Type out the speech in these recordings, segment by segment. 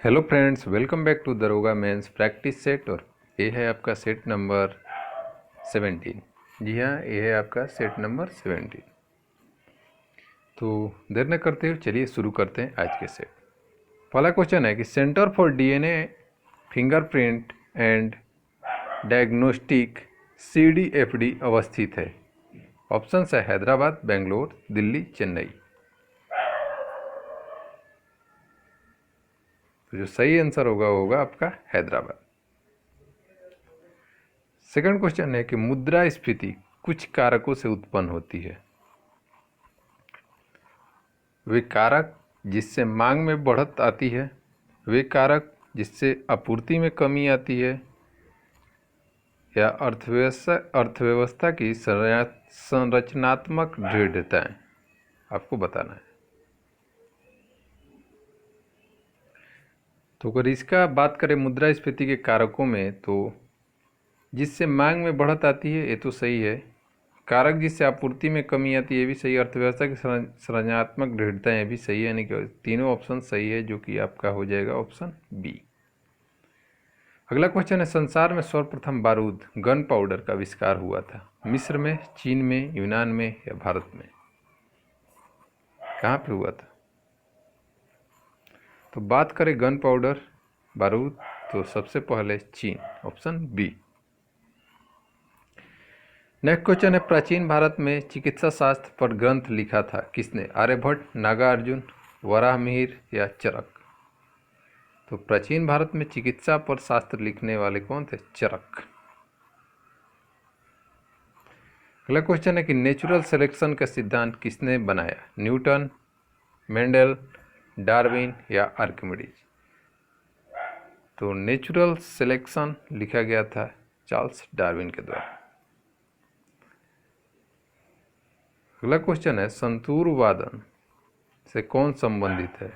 Hello friends, welcome back to दरोगा mains practice set. और ये है आपका सेट नंबर 17। जी हाँ, ये है आपका सेट नंबर 17। तो देर न करते हुए चलिए शुरू करते हैं आज के सेट। पहला क्वेश्चन है कि centre for DNA fingerprint and diagnostic CDFD अवस्थित है। ऑप्शंस है हैदराबाद, बेंगलोर, दिल्ली, चेन्नई। तो जो सही आंसर होगा आपका हैदराबाद। सेकंड क्वेश्चन है कि मुद्रास्फीति कुछ कारकों से उत्पन्न होती है। वे कारक जिससे मांग में बढ़त आती है, वे कारक जिससे आपूर्ति में कमी आती है, या अर्थव्यवस्था की संरचनात्मक दृढ़ताएं। आपको बताना है। तो अगर इसका बात करें मुद्रास्फीति के कारकों में, तो जिससे मांग में बढ़त आती है ये तो सही है। कारक जिससे आपूर्ति में कमी आती है ये भी सही। अर्थव्यवस्था की संरचनात्मक दृढ़ता ये भी सही है, यानी कि तीनों ऑप्शन सही है, जो कि आपका हो जाएगा ऑप्शन बी। अगला क्वेश्चन है, संसार में सर्वप्रथम बारूद गन पाउडर का आविष्कार हुआ था। मिस्र में, चीन में, यूनान में या भारत में? कहाँ पे हुआ था? तो बात करें गन पाउडर बारूद, तो सबसे पहले चीन, ऑप्शन बी। नेक्स्ट क्वेश्चन है, प्राचीन भारत में चिकित्सा शास्त्र पर ग्रंथ लिखा था किसने? आर्यभट्ट, नागार्जुन, वराहमिहिर या चरक? तो प्राचीन भारत में चिकित्सा पर शास्त्र लिखने वाले कौन थे? चरक। अगला क्वेश्चन है कि नेचुरल सिलेक्शन का सिद्धांत किसने बनाया? न्यूटन, मेंडल, डार्विन या आर्किमिडीज? तो नेचुरल सिलेक्शन लिखा गया था चार्ल्स डार्विन के द्वारा। अगला क्वेश्चन है, संतूर वादन से कौन संबंधित है?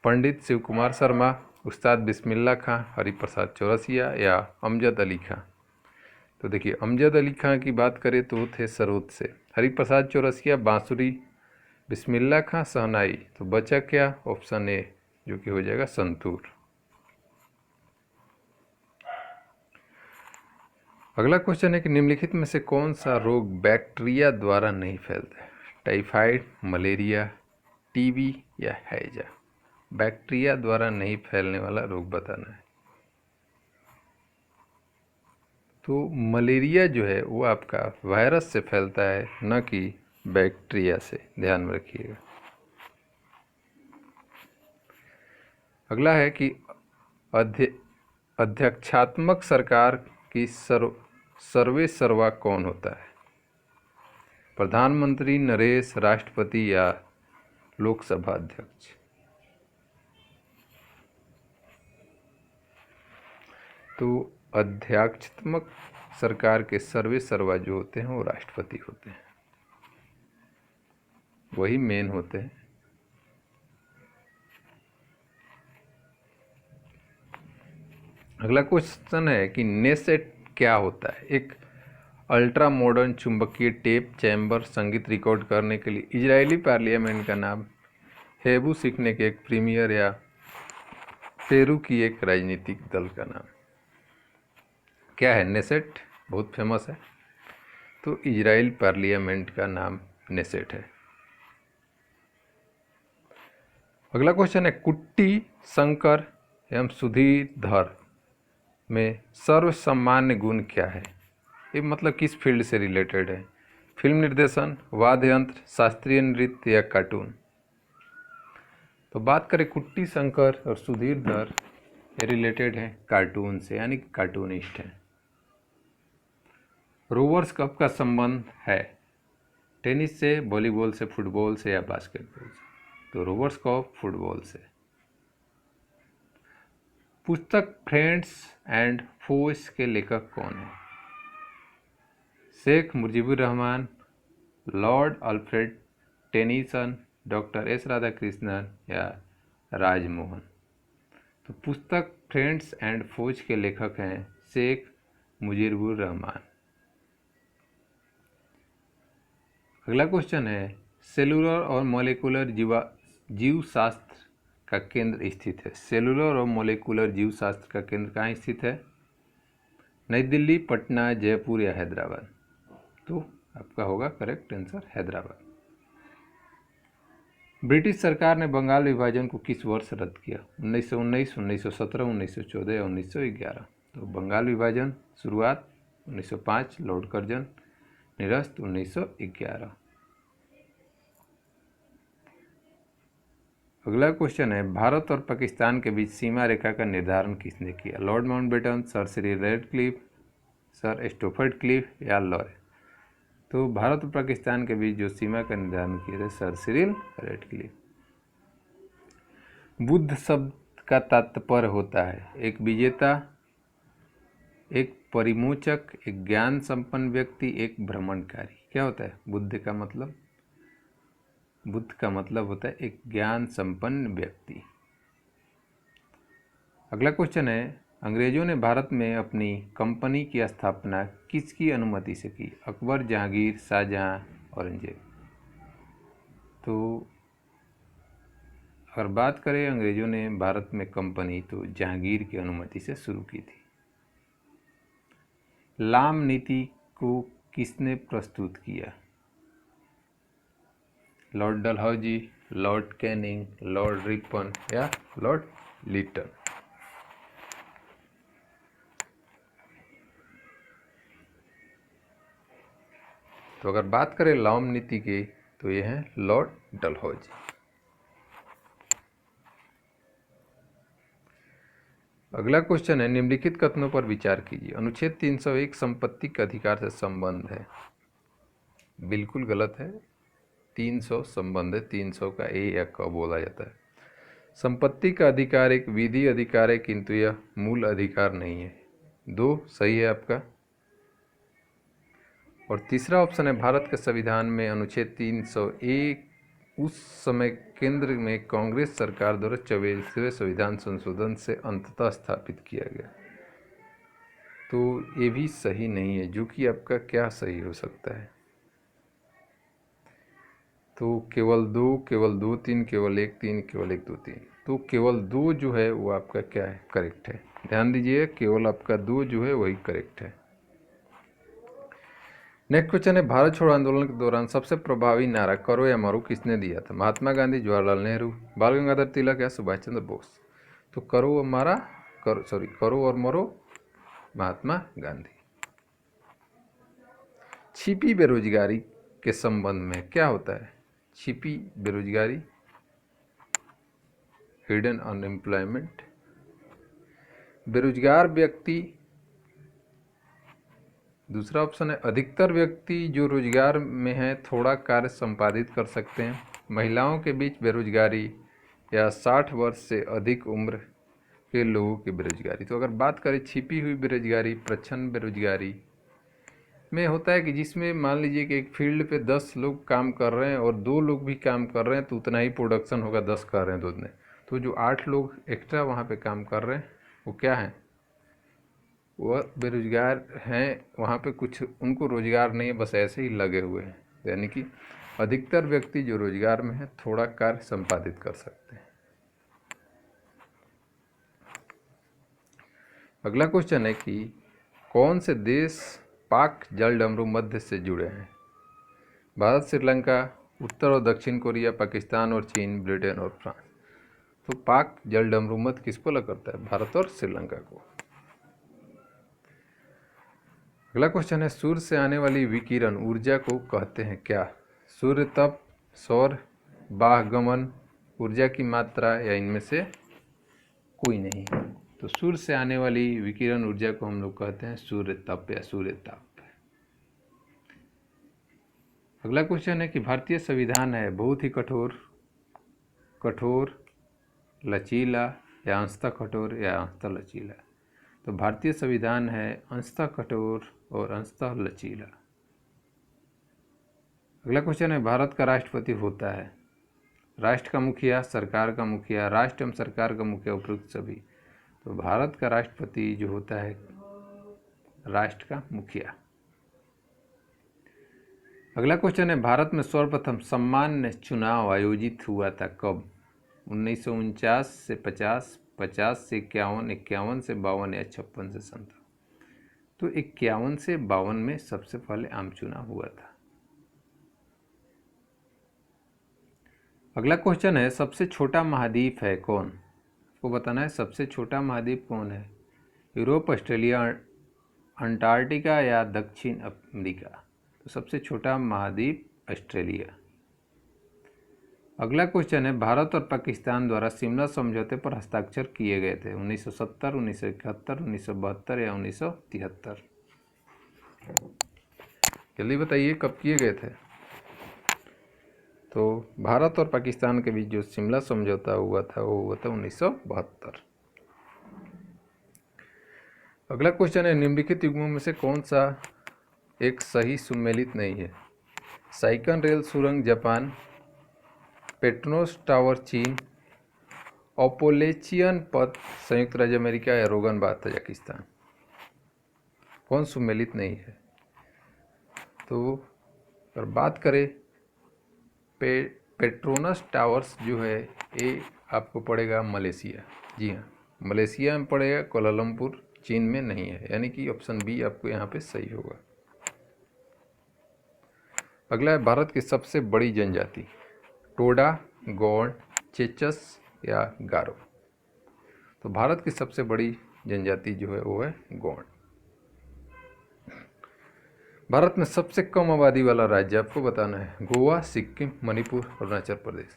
पंडित शिव कुमार शर्मा, उस्ताद बिस्मिल्लाह खां, हरिप्रसाद चौरसिया या अमजद अली खां? तो देखिए, अमजद अली खां की बात करें तो थे सरोद से, हरिप्रसाद चौरसिया बांसुरी, बिस्मिल्लाह खां शहनाई। तो बचा क्या? ऑप्शन ए, जो कि हो जाएगा संतूर। अगला क्वेश्चन है कि निम्नलिखित में से कौन सा रोग बैक्टीरिया द्वारा नहीं फैलता है? टाइफाइड, मलेरिया, टीबी या हैजा? बैक्टीरिया द्वारा नहीं फैलने वाला रोग बताना है। तो मलेरिया जो है वो आपका वायरस से फैलता है, न कि बैक्टीरिया से, ध्यान में रखिएगा। अगला है कि अध्यक्षात्मक सरकार की सर्वे सर्वा कौन होता है? प्रधानमंत्री, नरेश, राष्ट्रपति या लोकसभा अध्यक्ष? तो अध्यक्षात्मक सरकार के सर्वे सर्वा जो होते हैं वो राष्ट्रपति होते हैं, वही मेन होते हैं। अगला क्वेश्चन है कि नेसेट क्या होता है? एक अल्ट्रा मॉडर्न चुंबकीय टेप चैम्बर संगीत रिकॉर्ड करने के लिए इजरायली पार्लियामेंट का नाम, हेबू सीखने के एक प्रीमियर या पेरू की एक राजनीतिक दल का नाम? क्या है? नेसेट बहुत फेमस है, तो इजराइल पार्लियामेंट का नाम नेसेट है। अगला क्वेश्चन है, कुट्टी शंकर एवं सुधीधर में सर्वसामान्य गुण क्या है? ये मतलब किस फील्ड से रिलेटेड है? फिल्म निर्देशन, वाद्य यंत्र, शास्त्रीय नृत्य या कार्टून? तो बात करें कुट्टी शंकर और सुधीरधर, ये रिलेटेड है कार्टून से, यानी कार्टूनिस्ट हैं। रोवर्स कप का संबंध है टेनिस से, वॉलीबॉल से, फुटबॉल से या बास्केटबॉल से? तो रोवर्स कप फुटबॉल से। पुस्तक फ्रेंड्स एंड फोर्स के लेखक कौन है? Sheikh Mujibur Rahman, lord Alfred Tennyson, doctor S Radhakrishnan या राजमोहन? तो पुस्तक फ्रेंड्स एंड फौज के लेखक हैं शेख मुजीबुर रहमान। अगला क्वेश्चन है, सेलुलर और मॉलिक्यूलर जीवशास्त्र का केंद्र स्थित है? सेलुलर और मोलेकुलर जीव शास्त्र का केंद्र कहाँ स्थित है? नई दिल्ली, पटना, जयपुर या हैदराबाद? तो आपका होगा करेक्ट आंसर हैदराबाद। ब्रिटिश सरकार ने बंगाल विभाजन को किस वर्ष रद्द किया? 1919, 1917, 1914 या 1911? तो बंगाल विभाजन शुरुआत 1905, लॉर्ड कर्जन, निरस्त 1911। अगला क्वेश्चन है, भारत और पाकिस्तान के बीच सीमा रेखा का निर्धारण किसने किया? Lord Mountbatten, sir Cyril Radcliffe, sir Stafford Cliff या लॉरे? तो भारत और पाकिस्तान के बीच जो सीमा का निर्धारण किया था सर सिरिल रैडक्लिफ। बुद्ध शब्द का तात्पर्य होता है एक विजेता, एक परिमोचक, एक ज्ञान संपन्न व्यक्ति, एक भ्रमणकारी। क्या होता है बुद्ध का मतलब? बुद्ध का मतलब होता है एक ज्ञान संपन्न व्यक्ति। अगला क्वेश्चन है, अंग्रेजों ने भारत में अपनी कंपनी की स्थापना किसकी अनुमति से की? अकबर, जहांगीर, शाहजहां, औरंगजेब? तो अगर बात करें अंग्रेजों ने भारत में कंपनी तो जहांगीर की अनुमति से शुरू की थी। लाम नीति को किसने प्रस्तुत किया? Lord Dalhousie, Lord Canning, Lord Ripon या लॉर्ड लिटन? तो अगर बात करें लाम नीति की तो ये है लॉर्ड डलहौजी। अगला क्वेश्चन है, निम्नलिखित कथनों पर विचार कीजिए। अनुच्छेद 301 संपत्ति के अधिकार से संबंध है। बिल्कुल गलत है। 300 संबंध है, 300 का ए या क बोला जाता है। संपत्ति का अधिकार एक विधि अधिकार है किंतु यह मूल अधिकार नहीं है। 2 सही है आपका। और तीसरा ऑप्शन है, भारत के संविधान में अनुच्छेद 301 उस समय केंद्र में कांग्रेस सरकार द्वारा 24वें संविधान संशोधन से अंततः स्थापित किया गया। तो ये भी सही नहीं है, जो कि आपका क्या सही हो सकता है? तो केवल 2, केवल 2, 3, केवल 1, 3, केवल 1, 2, 3। तो केवल 2 जो है वो आपका क्या है? करेक्ट है। ध्यान दीजिए, केवल आपका 2 जो है वही करेक्ट है। नेक्स्ट क्वेश्चन है, भारत छोड़ो आंदोलन के दौरान सबसे प्रभावी नारा करो या मरो किसने दिया था? महात्मा गांधी, जवाहरलाल नेहरू, बाल गंगाधर तिलक या सुभाष चंद्र बोस? तो करो और मरो महात्मा गांधी। छिपी बेरोजगारी के संबंध में क्या होता है? छिपी बेरोजगारी, हिडन अनएम्प्लॉयमेंट। बेरोजगार व्यक्ति, दूसरा ऑप्शन है अधिकतर व्यक्ति जो रोजगार में हैं थोड़ा कार्य संपादित कर सकते हैं। महिलाओं के बीच बेरोजगारी या 60 वर्ष से अधिक उम्र के लोगों की बेरोजगारी। तो अगर बात करें छिपी हुई बेरोजगारी, प्रच्छन्न बेरोजगारी में होता है कि जिसमें मान लीजिए कि एक फील्ड पे 10 लोग काम कर रहे हैं और 2 लोग भी काम कर रहे हैं तो उतना ही प्रोडक्शन होगा, 10 कर रहे हैं तो उतने। तो जो 8 लोग एक्स्ट्रा वहाँ पे काम कर रहे हैं वो क्या है? वह बेरोजगार हैं। वहाँ पे कुछ उनको रोजगार नहीं है, बस ऐसे ही लगे हुए हैं। यानी कि अधिकतर व्यक्ति जो रोजगार में है थोड़ा कार्य संपादित कर सकते हैं। अगला क्वेश्चन है कि कौन से देश पाक जल डमरू मध्य से जुड़े हैं? भारत, श्रीलंका, उत्तर और दक्षिण कोरिया, पाकिस्तान और चीन, ब्रिटेन और फ्रांस? तो पाक जल डमरू मध्य किसको लग करता है? भारत और श्रीलंका को। अगला क्वेश्चन है, सूर्य से आने वाली विकिरण ऊर्जा को कहते हैं क्या? सूर्य तप, सौर बाह्यगमन, ऊर्जा की मात्रा या इनमें से कोई नहीं? तो सूर्य से आने वाली विकिरण ऊर्जा को हम लोग कहते हैं सूर्य तप या सूर्य ताप। अगला क्वेश्चन है कि भारतीय संविधान है बहुत ही कठोर, लचीला या अंशतः कठोर या अंशतः लचीला? तो भारतीय संविधान है अंशतः कठोर और अंशतः लचीला। अगला क्वेश्चन है, भारत का राष्ट्रपति होता है राष्ट्र का मुखिया, सरकार का मुखिया, राष्ट्र एवं सरकार का मुखिया, उपरोक्त सभी? तो भारत का राष्ट्रपति जो होता है राष्ट्र का मुखिया। अगला क्वेश्चन है, भारत में सर्वप्रथम सामान्य चुनाव आयोजित हुआ था कब? 1949 से 50, 50 से 51, 51 से 52 या 56 से 57। तो 51 से 52 में सबसे पहले आम चुनाव हुआ था। अगला क्वेश्चन है, सबसे छोटा महाद्वीप है कौन? आपको बताना है सबसे छोटा महाद्वीप कौन है। यूरोप, ऑस्ट्रेलिया, अंटार्कटिका या दक्षिण अमेरिका। तो सबसे छोटा महाद्वीप ऑस्ट्रेलिया। अगला क्वेश्चन है, भारत और पाकिस्तान द्वारा शिमला समझौते पर हस्ताक्षर किए गए थे 1970, 1971, 1972 या 1973। जल्दी बताइए कब किए गए थे। तो भारत और पाकिस्तान के बीच जो शिमला समझौता हुआ था वो हुआ था 1972। अगला क्वेश्चन है, निम्नलिखित युग्मों में से कौन सा एक सही सुमेलित नहीं है? साइकन रेल सुरंग जापान, पेट्रोनस टावर चीन, ओपोलेचियन पथ संयुक्त राज्य अमेरिका या रोगन बाथ तजाकिस्तान। कौन सुमेलित नहीं है? तो अगर बात करें पेट्रोनस टावर्स जो है ये आपको पड़ेगा मलेशिया। जी हाँ, मलेशिया में पड़ेगा, कोलालमपुर चीन में नहीं है, यानी कि ऑप्शन बी आपको यहाँ पे सही होगा। अगला है, भारत की सबसे बड़ी जनजाति। टोडा, गौड़, चेचस या गारो। तो भारत की सबसे बड़ी जनजाति जो है वो है गौड़। भारत में सबसे कम आबादी वाला राज्य आपको बताना है। गोवा, सिक्किम, मणिपुर, अरुणाचल प्रदेश।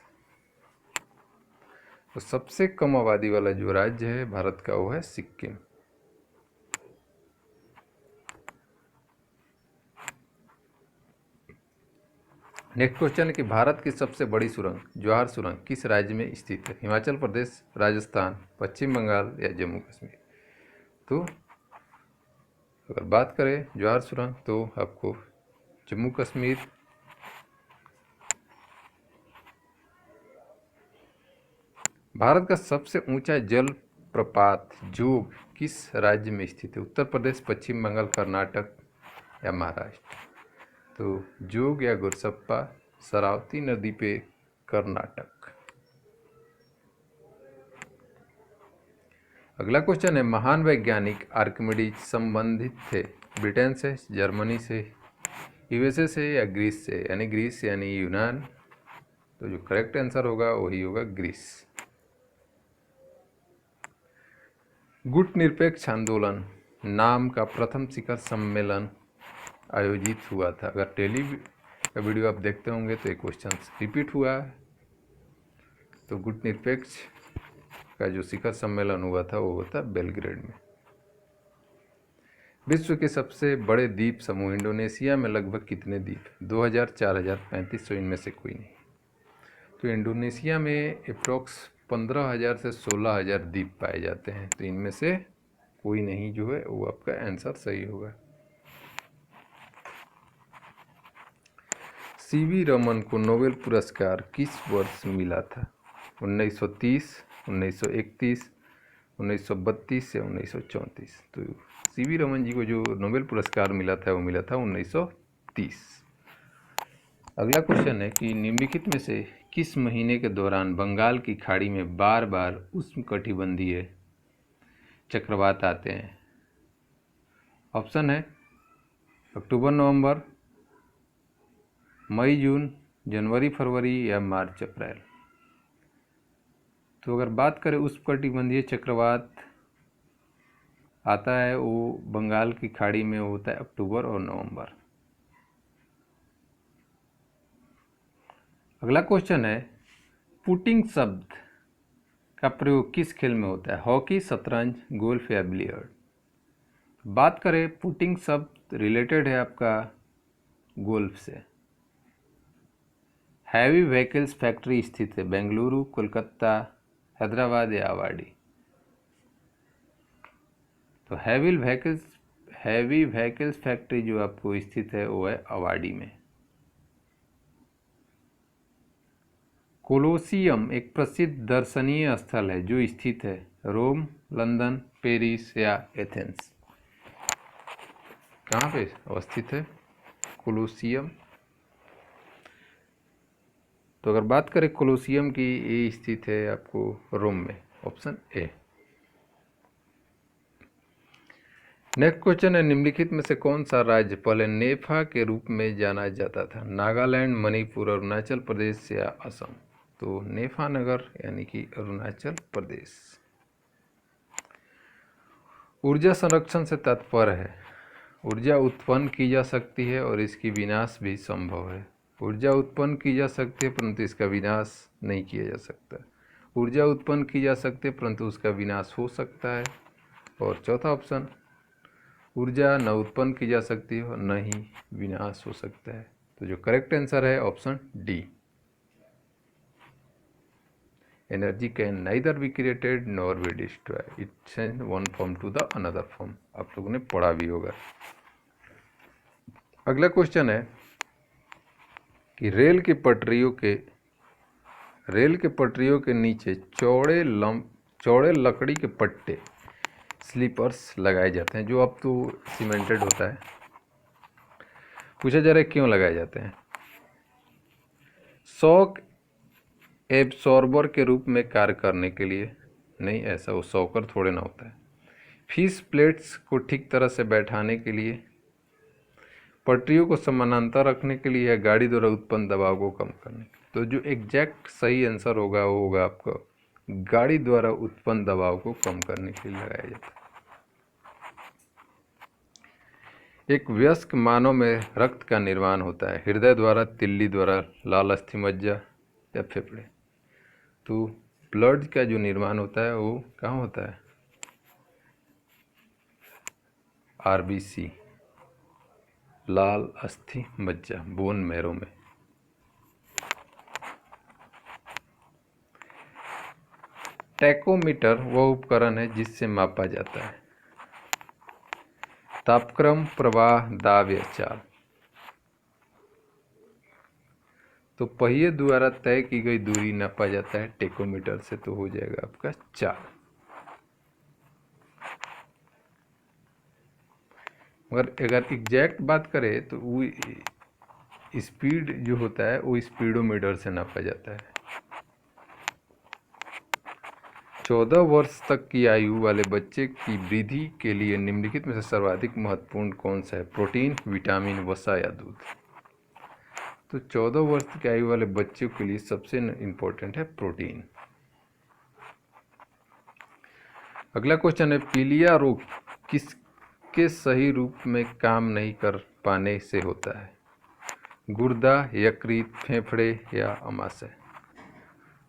तो सबसे कम आबादी वाला जो राज्य है भारत का वो है सिक्किम। नेक्स्ट क्वेश्चन है कि भारत की सबसे बड़ी सुरंग, जवाहर सुरंग, किस राज्य में स्थित है? हिमाचल प्रदेश, राजस्थान, पश्चिम बंगाल या जम्मू कश्मीर। तो अगर बात करें जवाहर सुरंग तो आपको जम्मू कश्मीर। भारत का सबसे ऊंचा जल प्रपात जोग किस राज्य में स्थित है? उत्तर प्रदेश, पश्चिम बंगाल, कर्नाटक या महाराष्ट्र। तो जोग या गुरसप्पा शरावती नदी पे कर्नाटक। अगला क्वेश्चन है, महान वैज्ञानिक आर्किमिडीज संबंधित थे ब्रिटेन से, जर्मनी से, यूएसए से या ग्रीस से, यानी ग्रीस यानी यूनान। तो जो करेक्ट आंसर होगा वही होगा ग्रीस। गुट निरपेक्ष आंदोलन नाम का प्रथम शिखर सम्मेलन आयोजित हुआ था। अगर टेली का वीडियो आप देखते होंगे तो एक क्वेश्चन रिपीट हुआ है। तो गुट निरपेक्ष का जो शिखर सम्मेलन हुआ था वो हुआ था बेलग्रेड में। विश्व के सबसे बड़े द्वीप समूह, इंडोनेशिया में लगभग कितने द्वीप? 2000, 4000, 3500, इनमें से कोई नहीं। तो इंडोनेशिया में अप्रॉक्स 15,000 से 16,000 द्वीप पाए जाते हैं। तो इनमें से कोई नहीं जो है वो आपका आंसर सही होगा। सीवी रमन को नोबेल पुरस्कार किस वर्ष मिला था? 1930, 1931, 1932 या 1934। तो सीवी रमन जी को जो नोबेल पुरस्कार मिला था वो मिला था 1930। अगला क्वेश्चन है कि निम्नलिखित में से किस महीने के दौरान बंगाल की खाड़ी में बार बार उष्णकटिबंधीय चक्रवात आते हैं? ऑप्शन है अक्टूबर नवंबर, मई जून, जनवरी फरवरी या मार्च अप्रैल। तो अगर बात करें उष्णकटिबंधीय चक्रवात आता है वो बंगाल की खाड़ी में होता है अक्टूबर और नवंबर। अगला क्वेश्चन है, पुटिंग शब्द का प्रयोग किस खेल में होता है? हॉकी, शतरंज, गोल्फ या बिलियर्ड। बात करें पुटिंग शब्द रिलेटेड है आपका गोल्फ से। हैवी व्हीकल्स फैक्ट्री स्थित है बेंगलुरु, कोलकाता, हैदराबाद या अवाड़ी। तो हैवी व्हीकल्स फैक्ट्री जो आपको स्थित है वो है अवाड़ी में। कोलोसियम एक प्रसिद्ध दर्शनीय स्थल है जो स्थित है रोम, लंदन, पेरिस या एथेंस। कहाँ पे अवस्थित है कोलोसियम? तो अगर बात करें कोलोसियम की, ये स्थित है आपको रोम में, ऑप्शन ए। नेक्स्ट क्वेश्चन है, निम्नलिखित में से कौन सा राज्य पहले नेफा के रूप में जाना जाता था? नागालैंड, मणिपुर, अरुणाचल प्रदेश या असम? तो नेफा नगर यानी कि अरुणाचल प्रदेश। ऊर्जा संरक्षण से तात्पर्य है ऊर्जा उत्पन्न की जा सकती है और इसकी विनाश भी संभव है। ऊर्जा उत्पन्न की जा सकती है परंतु इसका विनाश नहीं किया जा सकता। ऊर्जा उत्पन्न की जा सकती है परंतु उसका विनाश हो सकता है। और चौथा ऑप्शन, ऊर्जा न उत्पन्न की जा सकती है और न ही विनाश हो सकता है। तो जो करेक्ट आंसर है option D. Energy can neither be created nor be destroy, it change one form to the another form. आप लोगों ने पढ़ा भी होगा। अगला क्वेश्चन है कि रेल की पटरियों के नीचे चौड़े लकड़ी के पट्टे, स्लीपर्स लगाए जाते हैं, जो अब तो सीमेंटेड होता है। पूछा जा रहा है क्यों लगाए जाते हैं? शॉक एब्सॉर्बर के रूप में कार्य करने के लिए नहीं, ऐसा वो शॉकर थोड़े ना होता है। फिश प्लेट्स को ठीक तरह से बैठाने के लिए, पटरियों को समानांतर रखने के लिए, या गाड़ी द्वारा उत्पन्न दबाव को कम करने के लिए। तो जो एग्जैक्ट सही आंसर होगा वो होगा आपका गाड़ी द्वारा उत्पन्न दबाव को कम करने के लिए लगाया जाता है। एक वयस्क मानव में रक्त का निर्माण होता है हृदय द्वारा, तिल्ली द्वारा, लाल अस्थिमज्जा या फेफड़े? तो ब्लड का जो निर्माण होता है वो कहाँ होता है? आरबीसी, लाल अस्थि मज्जा, बोन मैरो में। टैकोमीटर वह उपकरण है जिससे मापा जाता है तापक्रम, प्रवाह, दाब या चाल। तो पहिए द्वारा तय की गई दूरी नापा जाता है टैकोमीटर से, तो हो जाएगा आपका चाल। मगर अगर एग्जैक्ट बात करें तो वो स्पीड जो होता है वो स्पीडोमीटर से नापा जाता है। 14 वर्ष तक की आयु वाले बच्चे की वृद्धि के लिए निम्नलिखित में से सर्वाधिक महत्वपूर्ण कौन सा है? प्रोटीन, विटामिन, वसा या दूध? तो 14 वर्ष की आयु वाले बच्चों के लिए सबसे इम्पोर्टेंट है प्रोटीन। अगला क्वेश्चन है, पीलिया रोग किसके सही रूप में काम नहीं कर पाने से होता है? गुर्दा, यकृत, फेफड़े या अमाशय?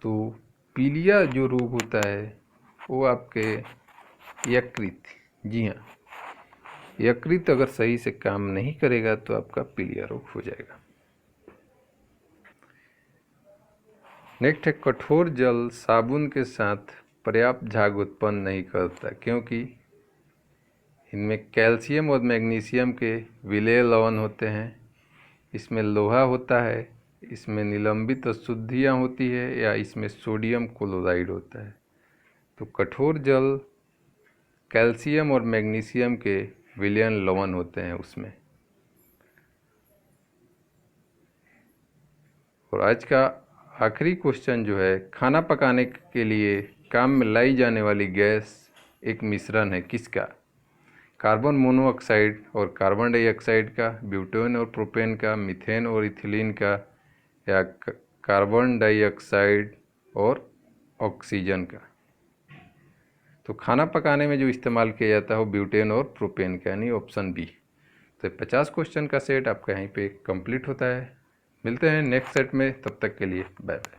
तो पीलिया जो रोग होता है वो आपके यकृत, जी हाँ, यकृत अगर सही से काम नहीं करेगा तो आपका पीलिया रोग हो जाएगा। नेक्स्ट है, कठोर जल साबुन के साथ पर्याप्त झाग उत्पन्न नहीं करता क्योंकि इनमें कैल्शियम और मैग्नीशियम के विलेय लवण होते हैं, इसमें लोहा होता है, इसमें निलंबित अशुद्धियाँ होती है, या इसमें सोडियम क्लोराइड होता है? तो कठोर जल कैल्शियम और मैग्नीशियम के विलयन लवण होते हैं उसमें। और आज का आखिरी क्वेश्चन जो है, खाना पकाने के लिए काम में लाई जाने वाली गैस एक मिश्रण है किसका? कार्बन मोनोऑक्साइड और कार्बन डाइऑक्साइड का, ब्यूटेन और प्रोपेन का, मीथेन और इथिलीन का, या कार्बन डाइऑक्साइड और ऑक्सीजन का? तो खाना पकाने में जो इस्तेमाल किया जाता है वो ब्यूटेन और प्रोपेन का, यानी ऑप्शन बी। तो 50 क्वेश्चन का सेट आपका यहीं पे कंप्लीट होता है। मिलते हैं नेक्स्ट सेट में, तब तक के लिए बाय बाय।